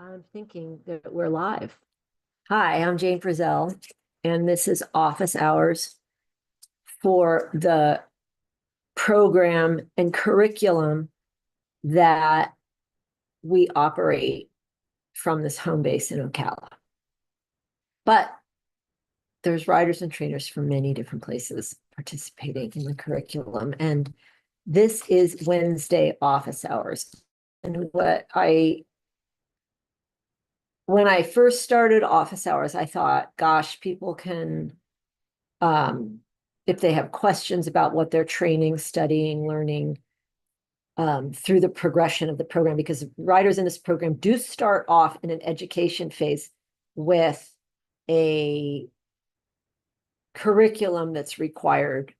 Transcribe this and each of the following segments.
I'm thinking that we're live. Hi, I'm Jane Frizzell, and this is office hours for the program and curriculum that we operate from this home base in Ocala. But there's riders and trainers from many different places participating in the curriculum, and this is Wednesday office hours. And when I first started office hours, I thought, gosh, people can, if they have questions about what they're training, studying, learning, through the progression of the program, because riders in this program do start off in an education phase with a curriculum that's required.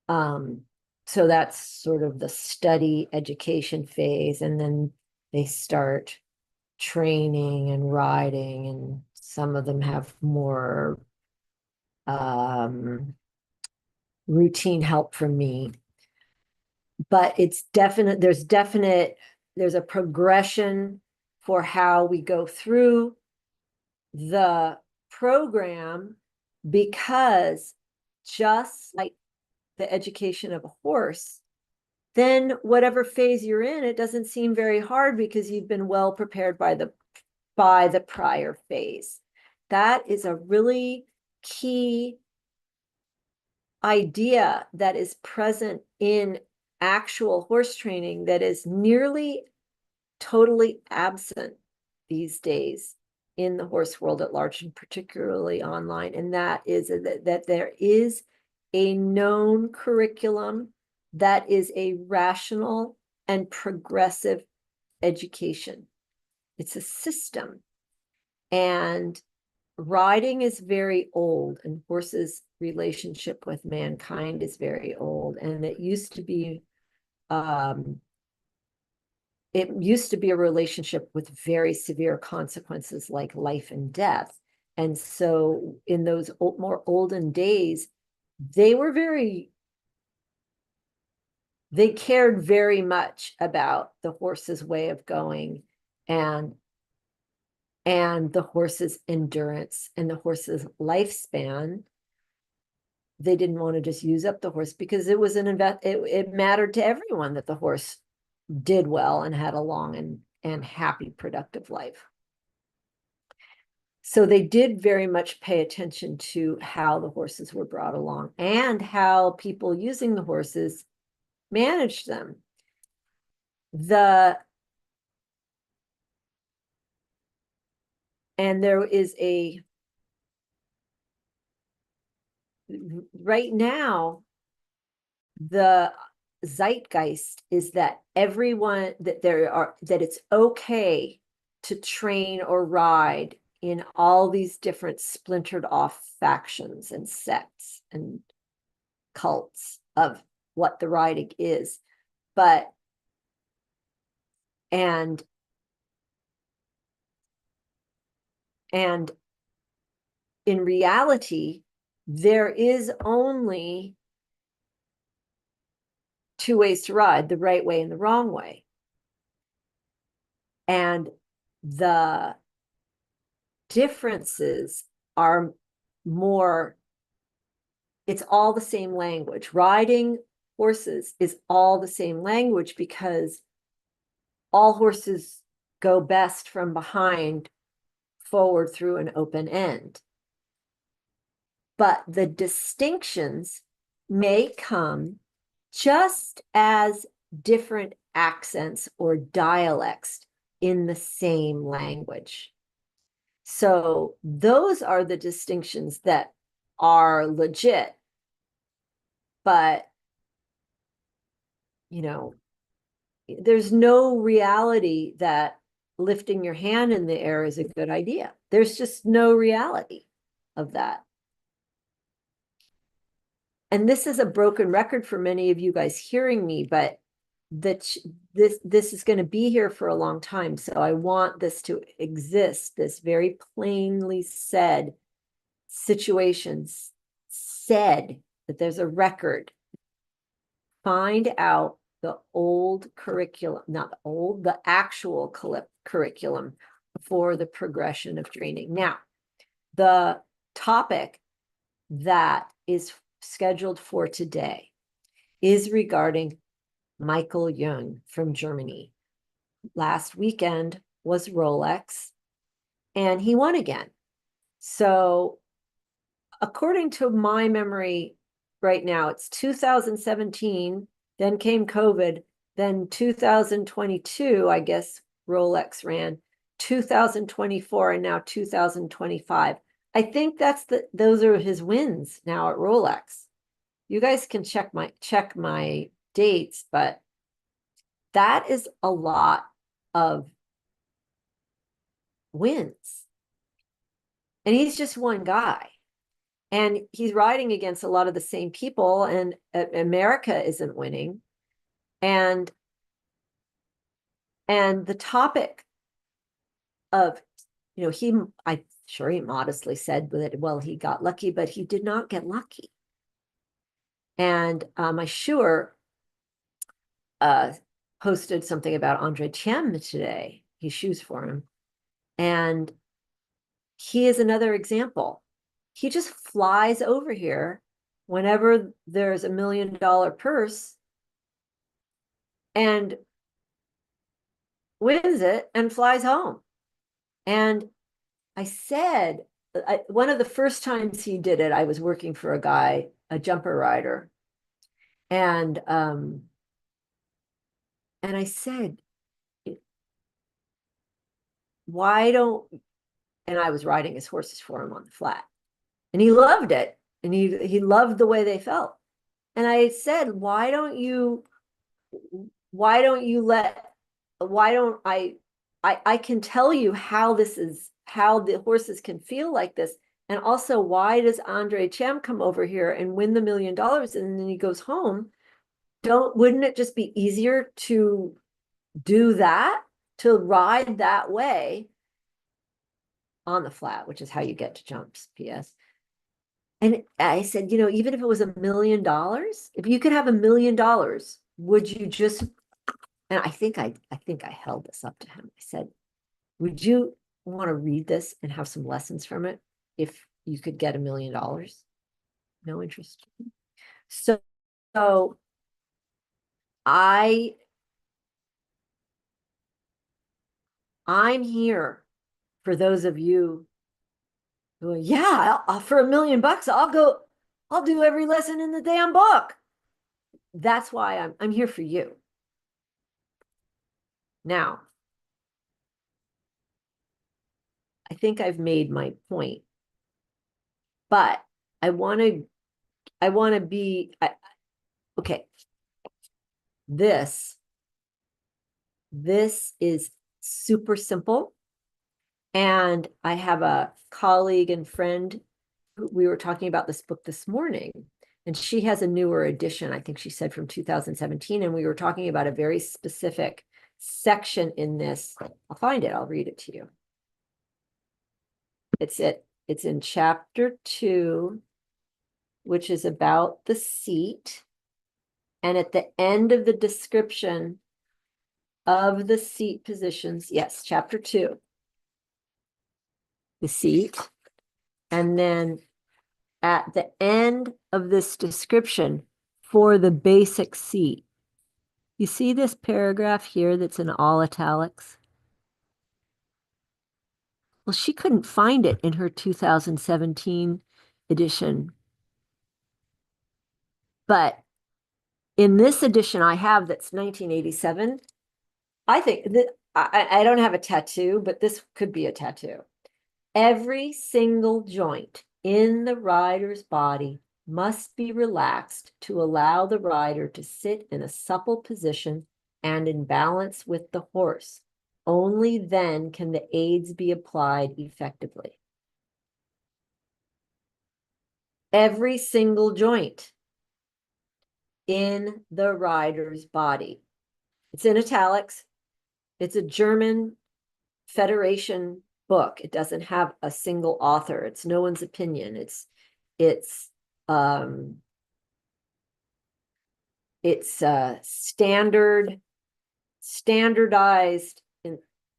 So that's sort of the study education phase, and then they start training and riding, and some of them have more routine help from me. But it's definite, there's a progression for how we go through the program, because just like the education of a horse, then whatever phase you're in, it doesn't seem very hard because you've been well prepared by the prior phase. That is a really key idea that is present in actual horse training that is nearly totally absent these days in the horse world at large, and particularly online. And that is that there is a known curriculum that is a rational and progressive education. It's a system. And riding is very old, and horses' relationship with mankind is very old. And it used to be a relationship with very severe consequences like life and death. And so in those more olden days, they cared very much about the horse's way of going, and the horse's endurance and the horse's lifespan. They didn't want to just use up the horse, because it was it mattered to everyone that the horse did well and had a long and happy, productive life. So they did very much pay attention to how the horses were brought along and how people using the horses managed them. And there is right now, the zeitgeist is that that it's okay to train or ride in all these different splintered off factions and sects and cults of what the riding is. But and in reality, there is only two ways to ride: the right way and the wrong way. And the differences are more, it's all the same language. Riding horses is all the same language, because all horses go best from behind forward through an open end. But the distinctions may come just as different accents or dialects in the same language. So those are the distinctions that are legit. But, there's no reality that lifting your hand in the air is a good idea. There's just no reality of that. And this is a broken record for many of you guys hearing me, but this is going to be here for a long time. So I want this to exist, this very plainly said situations, said that there's a record. Find out the old curriculum, not the old, the actual curriculum for the progression of training. Now, the topic that is scheduled for today is regarding Michael Jung from Germany. Last weekend was Rolex, and he won again. So according to my memory right now, it's 2017, then came COVID, then 2022, I guess Rolex ran, 2024, and now 2025. I think those are his wins now at Rolex. You guys can check my dates, but that is a lot of wins. And he's just one guy. And he's riding against a lot of the same people, and America isn't winning. And the topic of, I'm sure he modestly said that, well, he got lucky, but he did not get lucky. And I sure posted something about Andre Thiem today. He shoes for him. And he is another example. He just flies over here whenever there's $1 million purse and wins it and flies home. And I said, one of the first times he did it, I was working for a guy, a jumper rider. And I said, and I was riding his horses for him on the flat. And he loved it. And he loved the way they felt. And I said, why don't I can tell you how the horses can feel like this. And also, why does Andre Thiem come over here and win the $1 million and then he goes home? Wouldn't it just be easier to do that, to ride that way on the flat, which is how you get to jumps, P.S. And I said, even if it was $1 million, if you could have $1 million, would you just, and I think I held this up to him. I said, would you want to read this and have some lessons from it if you could get $1 million? No interest. So I'm here for those of you who are, yeah, for $1 million, I'll do every lesson in the damn book. That's why I'm here for you. Now, I think I've made my point, but I want to be, okay. This is super simple. And I have a colleague and friend who we were talking about this book this morning, and she has a newer edition, I think she said from 2017. And we were talking about a very specific section in this. I'll find it. I'll read it to you. It's in chapter 2, which is about the seat. And at the end of the description of the seat positions, yes, chapter 2, the seat. And then at the end of this description for the basic seat, you see this paragraph here that's in all italics? Well, she couldn't find it in her 2017 edition. But in this edition I have, that's 1987, I think that I don't have a tattoo, but this could be a tattoo. Every single joint in the rider's body must be relaxed to allow the rider to sit in a supple position and in balance with the horse. Only then can the aids be applied effectively. Every single joint in the rider's body. It's in italics. It's a German Federation book. It doesn't have a single author. It's no one's opinion. It's it's a standardized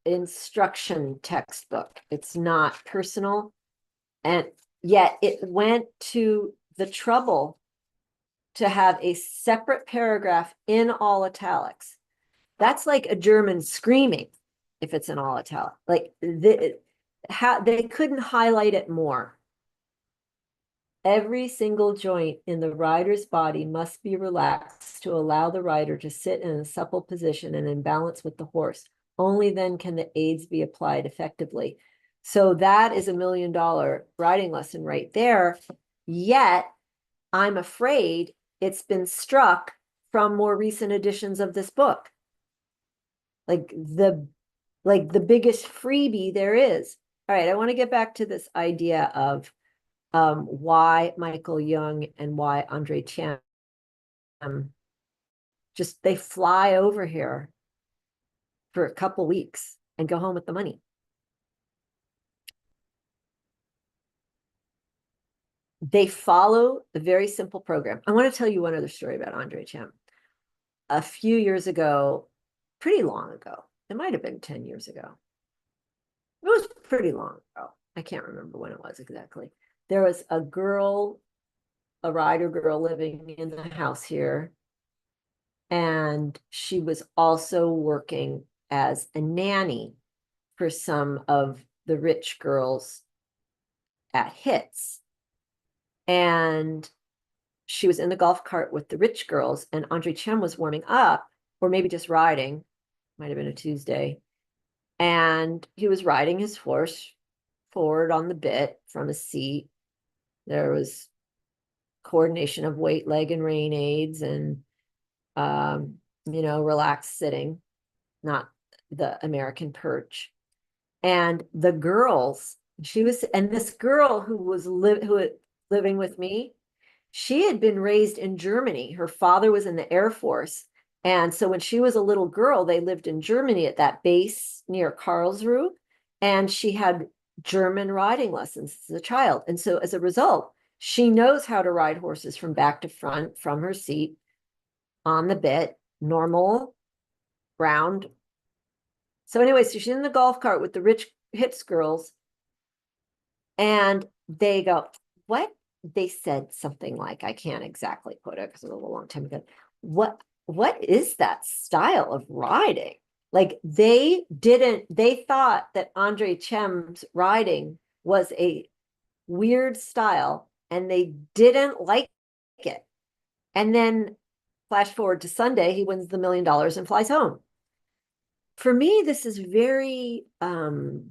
instruction textbook. It's not personal. And yet it went to the trouble to have a separate paragraph in all italics. That's like a German screaming if it's in all italic. Like they couldn't highlight it more. Every single joint in the rider's body must be relaxed to allow the rider to sit in a supple position and in balance with the horse. Only then can the aids be applied effectively. So that is $1 million riding lesson right there. Yet, I'm afraid it's been struck from more recent editions of this book. Like the biggest freebie there is. All right, I want to get back to this idea of why Michael Young and why Andre Chiem just they fly over here for a couple weeks and go home with the money. They follow a very simple program. I want to tell you one other story about Andre Chiem. A few years ago, pretty long ago, it might have been 10 years ago. It was pretty long ago. I can't remember when it was exactly. There was a girl, a rider girl living in the house here. And she was also working as a nanny for some of the rich girls at HITS. And she was in the golf cart with the rich girls, and Andre Chiem was warming up, or maybe just riding, might have been a Tuesday. And he was riding his horse forward on the bit from a seat. There was coordination of weight, leg, and rein aids, and relaxed sitting, not the American perch. And the girls, this girl who was living with me, she had been raised in Germany. Her father was in the Air Force. And so when she was a little girl, they lived in Germany at that base near Karlsruhe. And she had German riding lessons as a child. And so as a result, she knows how to ride horses from back to front, from her seat, on the bit, normal, round. So anyway, so she's in the golf cart with the rich HITS girls. And they go, what? They said something like, I can't exactly put it because it was a long time ago. What is that style of riding? Like they thought that Andre Chiem's riding was a weird style and they didn't like it. And then flash forward to Sunday, he wins the $1 million and flies home. For me, this is very, for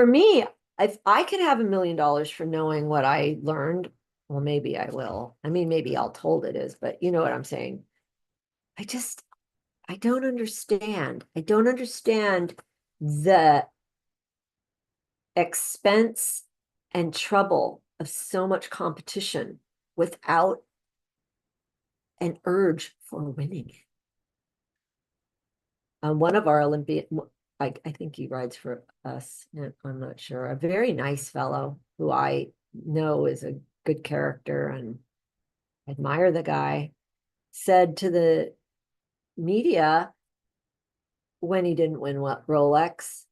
me, if I could have $1 million for knowing what I learned, well, maybe I will. I mean, maybe all told it is, but you know what I'm saying. I don't understand. I don't understand the expense and trouble of so much competition without an urge for winning. One of our Olympian, I think he rides for us. I'm not sure. A very nice fellow who I know is a good character and admire the guy, said to the media when he didn't win what Rolex,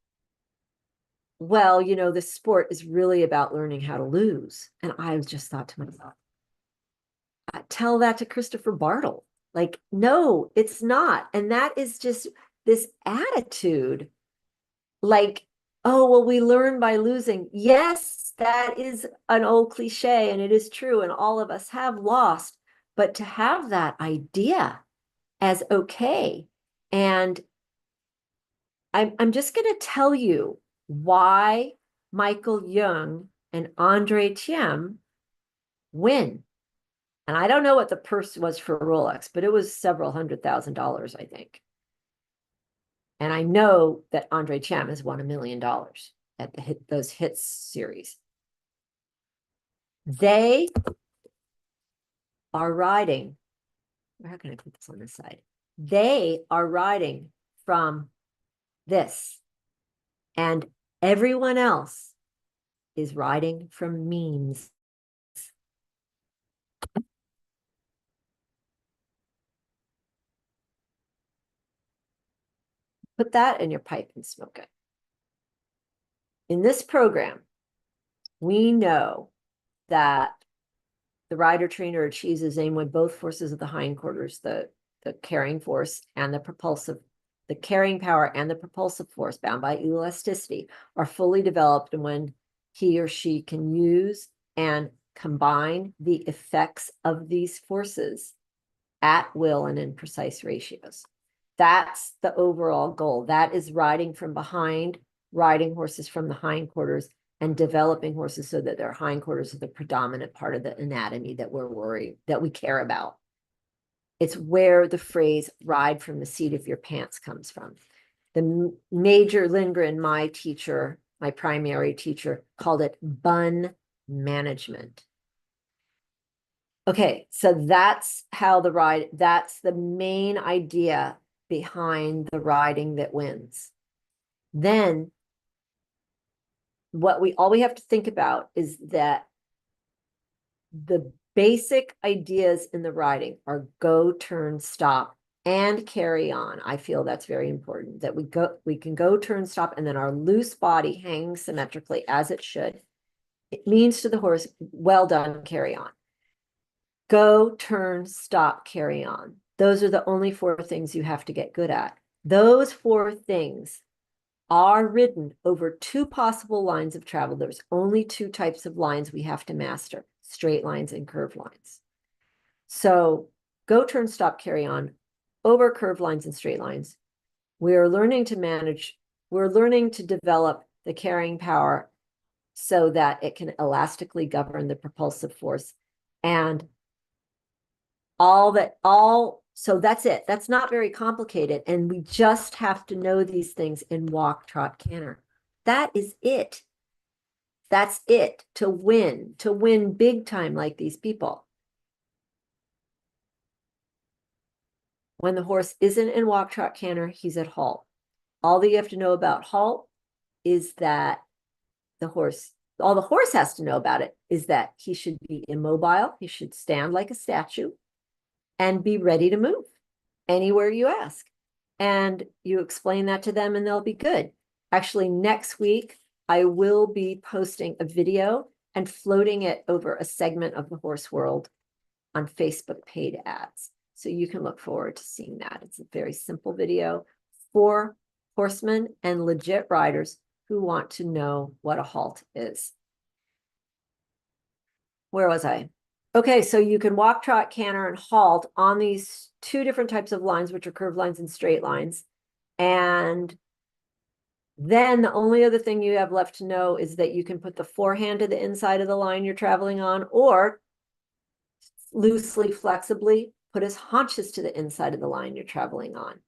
well, this sport is really about learning how to lose. And I just thought to myself, tell that to Christopher Bartle. Like, no, it's not. And that is just this attitude like, oh, well, we learn by losing. Yes, that is an old cliche and it is true. And all of us have lost. But to have that idea as okay. And I'm just going to tell you why Michael Young and Andre Chiem win. And I don't know what the purse was for Rolex, but it was several $100,000, I think. And I know that Andre Chiem has won $1 million at those HITS series. They are riding. How can I put this on this side? They are riding from this. And everyone else is riding from memes. put that in your pipe and smoke it. In this program, we know that the rider trainer achieves his aim when both forces of the hindquarters, the carrying force and the carrying power and the propulsive force bound by elasticity are fully developed, and when he or she can use and combine the effects of these forces at will and in precise ratios. That's the overall goal. That is riding from behind, riding horses from the hindquarters, and developing horses so that their hindquarters are the predominant part of the anatomy that we care about. It's where the phrase ride from the seat of your pants comes from. The Major Lindgren, my teacher, my primary teacher, called it bun management. Okay, so that's how that's the main idea behind the riding that wins. Then all we have to think about is that the basic ideas in the riding are go, turn, stop, and carry on. I feel that's very important, that we can go, turn, stop, and then our loose body hangs symmetrically as it should. It means to the horse, well done, carry on. Go, turn, stop, carry on. Those are the only 4 things you have to get good at. Those 4 things are ridden over 2 possible lines of travel. There's only 2 types of lines we have to master: straight lines and curved lines. So go, turn, stop, carry on over curved lines and straight lines. We're learning to develop the carrying power so that it can elastically govern the propulsive force. And so that's it. That's not very complicated. And we just have to know these things in walk, trot, canter. That is it. That's it to win big time like these people. When the horse isn't in walk, trot, canter, he's at halt. All that you have to know about halt is that all the horse has to know about it is that he should be immobile. He should stand like a statue and be ready to move anywhere you ask. And you explain that to them and they'll be good. Actually, next week, I will be posting a video and floating it over a segment of the horse world on Facebook paid ads. So you can look forward to seeing that. It's a very simple video for horsemen and legit riders who want to know what a halt is. Where was I? Okay, so you can walk, trot, canter, and halt on these 2 different types of lines, which are curved lines and straight lines. And then the only other thing you have left to know is that you can put the forehand to the inside of the line you're traveling on, or loosely, flexibly, put his haunches to the inside of the line you're traveling on.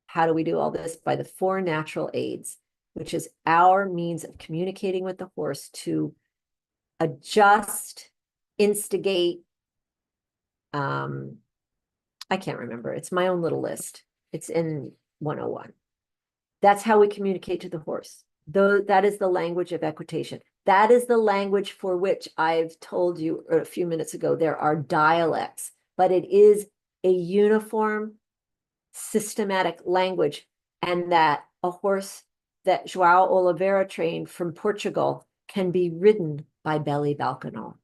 How do we do all this? By the 4 natural aids, which is our means of communicating with the horse to adjust, instigate. I can't remember. It's my own little list. It's in 101. That's how we communicate to the horse. Though that is the language of equitation. That is the language for which I've told you a few minutes ago there are dialects, but it is a uniform, systematic language, and that a horse that João Oliveira trained from Portugal can be ridden by Belly Balconal.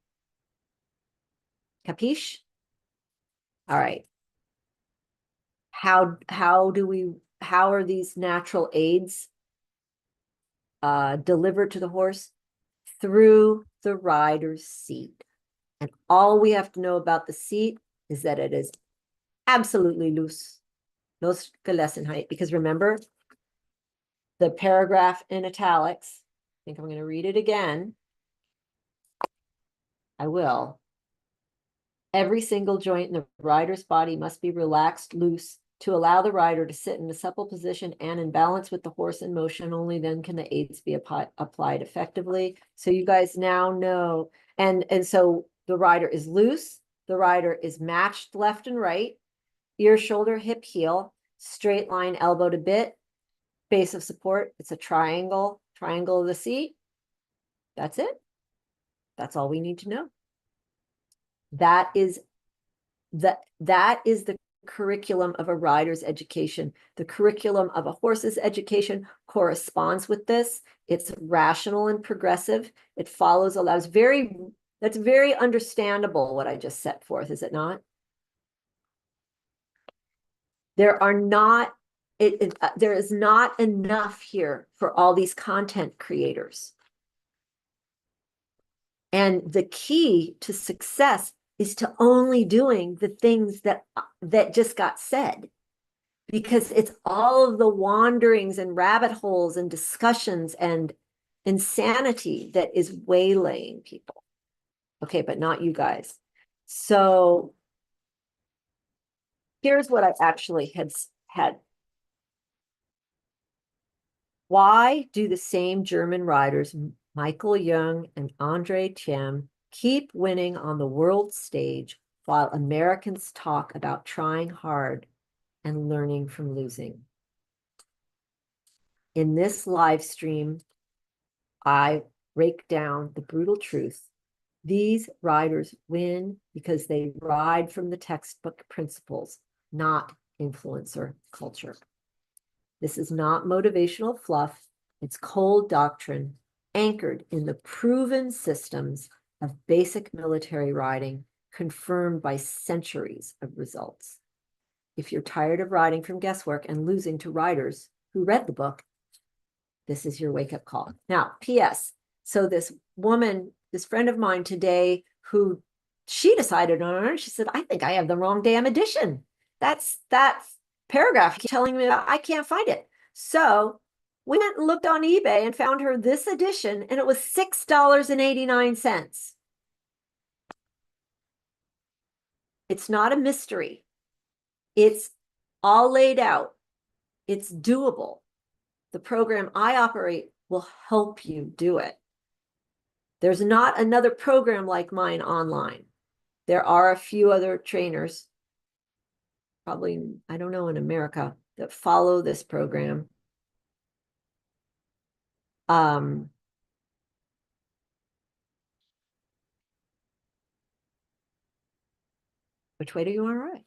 Capiche? All right. How are these natural aids delivered to the horse? Through the rider's seat. And all we have to know about the seat is that it is absolutely loose. No Gelegenheit, because remember the paragraph in italics. I think I'm going to read it again. I will. Every single joint in the rider's body must be relaxed loose to allow the rider to sit in a supple position and in balance with the horse in motion. Only then can the aids be applied effectively. So you guys now know. And so the rider is loose. The rider is matched left and right. Ear, shoulder, hip, heel. Straight line, elbow to bit. Base of support. It's a triangle of the seat. That's it. That's all we need to know. That is the curriculum of a rider's education. The curriculum of a horse's education corresponds with this. It's rational and progressive. It follows, allows that's very understandable what I just set forth, is it not? There are not, there is not enough here for all these content creators. And the key to success is to only doing the things that just got said, because it's all of the wanderings and rabbit holes and discussions and insanity that is waylaying people. Okay, but not you guys. So here's what I actually had. Why do the same German riders, Michael Jung and Andre Thiem, keep winning on the world stage while Americans talk about trying hard and learning from losing? In this live stream, I break down the brutal truth. These riders win because they ride from the textbook principles, not influencer culture. This is not motivational fluff. It's cold doctrine anchored in the proven systems of basic military riding, confirmed by centuries of results. If you're tired of riding from guesswork and losing to riders who read the book, this is your wake-up call. Now, P.S. So this woman, this friend of mine today, who she decided on her, she said, I think I have the wrong damn edition. That's that paragraph telling me I can't find it. So we went and looked on eBay and found her this edition, and it was $6.89. It's not a mystery. It's all laid out. It's doable. The program I operate will help you do it. There's not another program like mine online. There are a few other trainers, probably, I don't know, in America, that follow this program. Which way do you want to ride?